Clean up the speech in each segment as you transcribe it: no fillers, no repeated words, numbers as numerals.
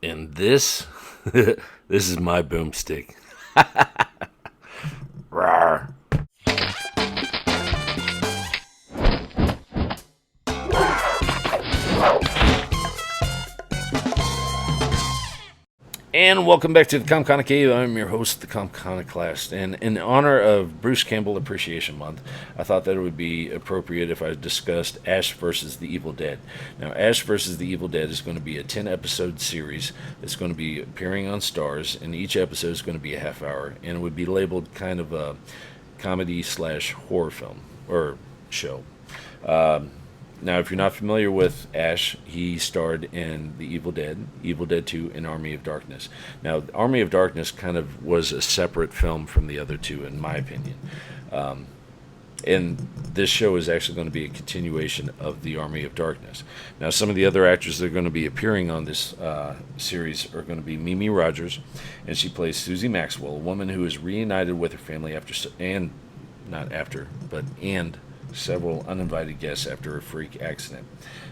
And this, this is my boomstick. Rawr. And welcome back to the Comconocave. I'm your host, the Comconoclast. And in honor of Bruce Campbell Appreciation Month, I thought that it would be appropriate if I discussed Ash versus the Evil Dead. Now, Ash versus the Evil Dead is going to be a 10-episode series that's going to be appearing on Stars, and each episode is going to be a half hour, and it would be labeled kind of a comedy slash horror film or show. Now, if you're not familiar with Ash, he starred in The Evil Dead 2, and Army of Darkness. Now, Army of Darkness kind of was a separate film from the other two, in my opinion. And this show is actually going to be a continuation of The Army of Darkness. Now, some of the other actors that are going to be appearing on this series are going to be Mimi Rogers, and she plays Susie Maxwell, a woman who is reunited with her family and several uninvited guests after a freak accident.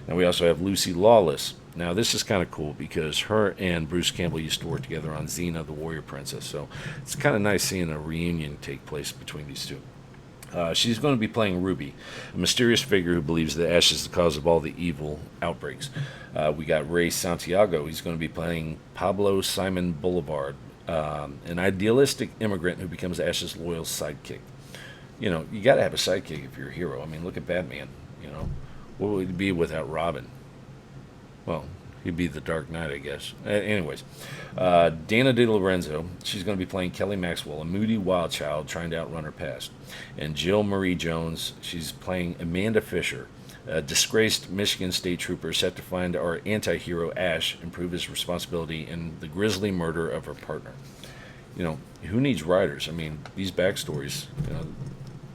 Now we also have Lucy Lawless. Now this is kind of cool because her and Bruce Campbell used to work together on Xena, the Warrior Princess. So it's kind of nice seeing a reunion take place between these two. She's going to be playing Ruby, a mysterious figure who believes that Ash is the cause of all the evil outbreaks. We got Ray Santiago. He's going to be playing Pablo Simon Boulevard, an idealistic immigrant who becomes Ash's loyal sidekick. You know, you got to have a sidekick if you're a hero. I mean, look at Batman. You know, what would he be without Robin? Well, he'd be the Dark Knight, I guess. Anyways, Dana De Lorenzo, she's going to be playing Kelly Maxwell, a moody wild child trying to outrun her past. And Jill Marie Jones, she's playing Amanda Fisher, a disgraced Michigan State trooper set to find our anti-hero Ash and prove his responsibility in the grisly murder of her partner. You know, who needs writers? I mean, these backstories,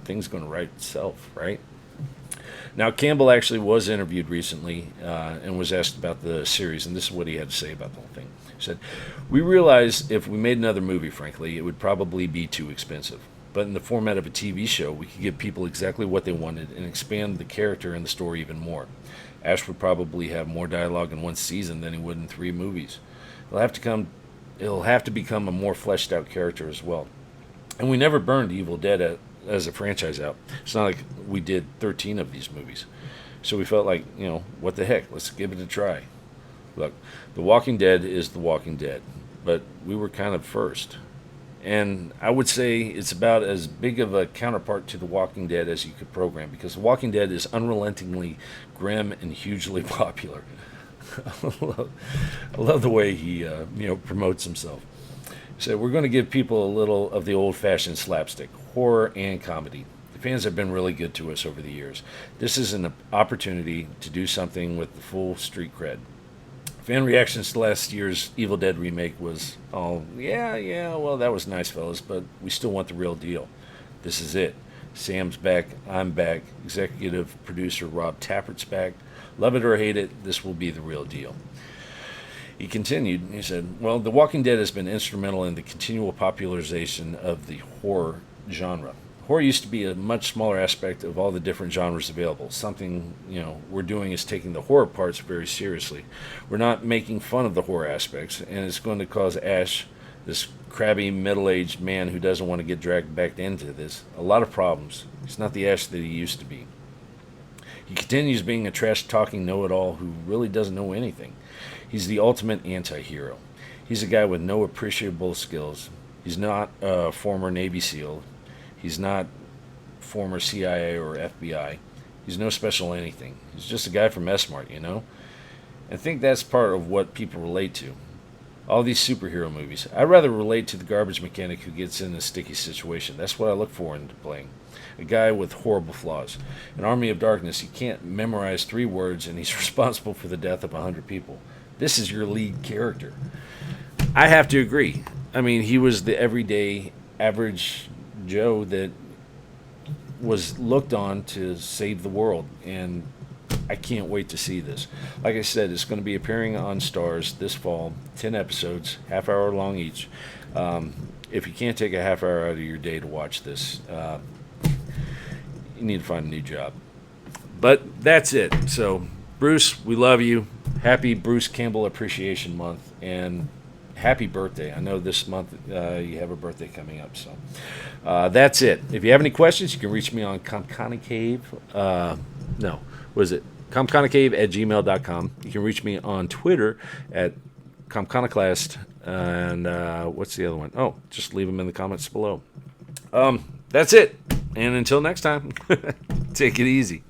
things going to write itself, right? Now, Campbell actually was interviewed recently and was asked about the series, and this is what he had to say about the whole thing. He said, "We realized if we made another movie, frankly, it would probably be too expensive. But in the format of a TV show, we could give people exactly what they wanted and expand the character and the story even more. Ash would probably have more dialogue in one season than he would in 3 movies. It'll have to become a more fleshed out character as well. And we never burned Evil Dead as a franchise out. It's not like we did 13 of these movies. So we felt like, what the heck? Let's give it a try. Look, The Walking Dead is The Walking Dead, but we were kind of first. And I would say it's about as big of a counterpart to The Walking Dead as you could program, because The Walking Dead is unrelentingly grim and hugely popular." I love the way he promotes himself. So we're going to give people a little of the old-fashioned slapstick, horror and comedy. The fans have been really good to us over the years. This is an opportunity to do something with the full street cred. Fan reactions to last year's Evil Dead remake was, "Oh, yeah, well, that was nice, fellas, but we still want the real deal. This is it. Sam's back, I'm back, executive producer Rob Tappert's back. Love it or hate it, this will be the real deal." He continued, he said, "Well, The Walking Dead has been instrumental in the continual popularization of the horror genre. Horror used to be a much smaller aspect of all the different genres available. Something, we're doing is taking the horror parts very seriously. We're not making fun of the horror aspects, and it's going to cause Ash, this crabby middle-aged man who doesn't want to get dragged back into this, a lot of problems. He's not the Ash that he used to be. He continues being a trash-talking know-it-all who really doesn't know anything. He's the ultimate anti-hero. He's a guy with no appreciable skills. He's not a former Navy SEAL. He's not former CIA or FBI. He's no special anything. He's just a guy from S-Mart, I think that's part of what people relate to. All these superhero movies. I'd rather relate to the garbage mechanic who gets in a sticky situation. That's what I look for in playing. A guy with horrible flaws. In Army of Darkness, he can't memorize 3 words, and he's responsible for the death of 100 people. This is your lead character." I have to agree. I mean, he was the everyday, average Joe that was looked on to save the world, and I can't wait to see this. Like I said, it's going to be appearing on Stars this fall, 10 episodes, half hour long each. If you can't take a half hour out of your day to watch this, you need to find a new job. But that's it. So, Bruce, we love you. Happy Bruce Campbell Appreciation Month, and happy birthday. I know this month you have a birthday coming up, so that's it. If you have any questions, you can reach me on Comconocave. No, what is it? Comconocave at gmail.com. You can reach me on Twitter at Comconoclast. And what's the other one? Oh, just leave them in the comments below. That's it. And until next time, take it easy.